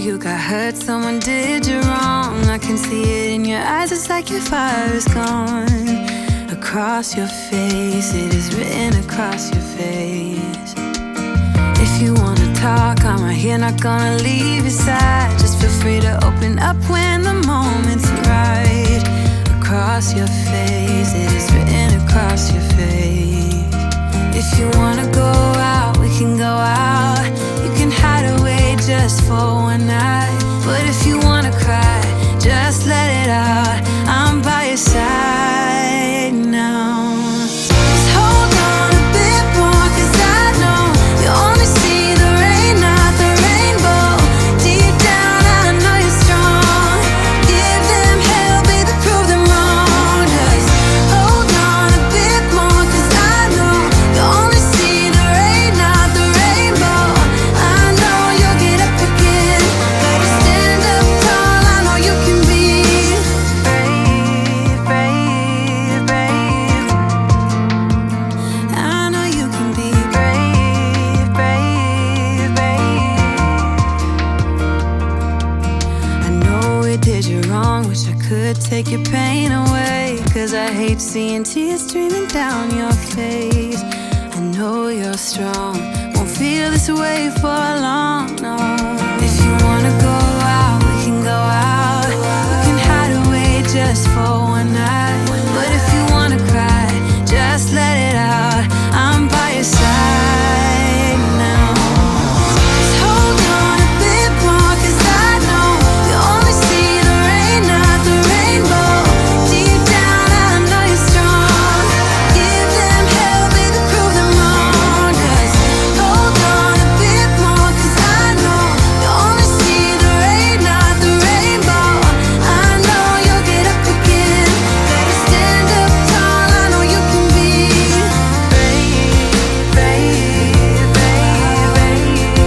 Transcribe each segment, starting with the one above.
you got hurt, someone did you wrong. I can see it in your eyes, it's like your fire is gone. Across your face, it is written across your face. If you wanna talk, I'm right here, not gonna leave your side. Just feel free to open up when the moment's right. Across your face, it is written across your face. If you wanna go out, we can go out. You can hide away just for one night. But if you wanna cry, just let it out. I'm by your side now. Just hold on a bit more, 'cause I know you only see the rain, not the rainbow. Deep down I know you're strong. Give them hell, baby, prove them wrong. Just hold on a bit more, 'cause I know you only see the rain, not the rainbow. I know you'll get up again. Better stand up tall, I know you can be brave, brave, brave. I know you can be brave, brave, brave. I know we did you wrong, wish I could take your pain away, 'cause I hate seeing tears streaming down your face. I know you're strong, won't feel this way for long, no. If you wanna go out, we can go out. We can hide away just for one night. But if you wanna cry, just let it out. I'm by your side now. Just hold on a bit more, 'cause I know you only see the rain, not the rainbow. Deep down I know you're strong. Give them hell, baby, prove them wrong. Just hold on a bit more, 'cause I know you only see the rain, not the rainbow. I know you'll get up again. Better stand up tall, I know you can be brave, brave, brave, brave.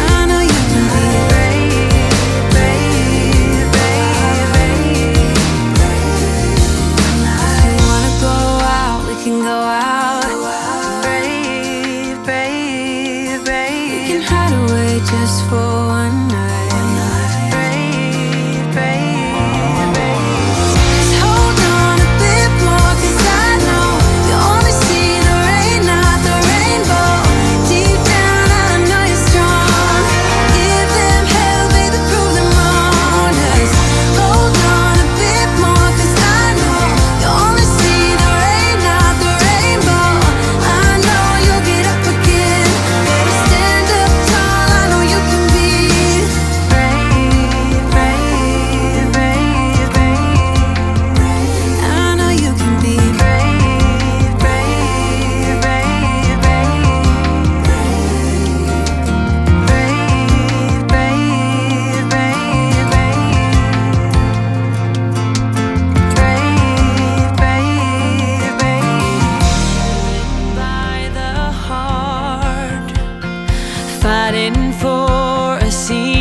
I know you can be brave, brave, brave, brave. If you wanna go out, we can go out. Brave, brave, brave. We can hide away just for one night. Brave, brave, brave. Just hold on a bit more, 'cause I know you only see the rain, not the rainbow. Deep down I know you're strong. Give them hell, baby, prove them wrong. Just hold on a bit more, 'cause I know you only see the rain, not the rainbow. I know you'll get up again. Better stand up tall, I know you can be brave, brave, brave, brave. I know you can be brave, brave, brave, brave. Brave, brave, brave, brave. Brave, brave, brave. By the heart, fighting for a scene.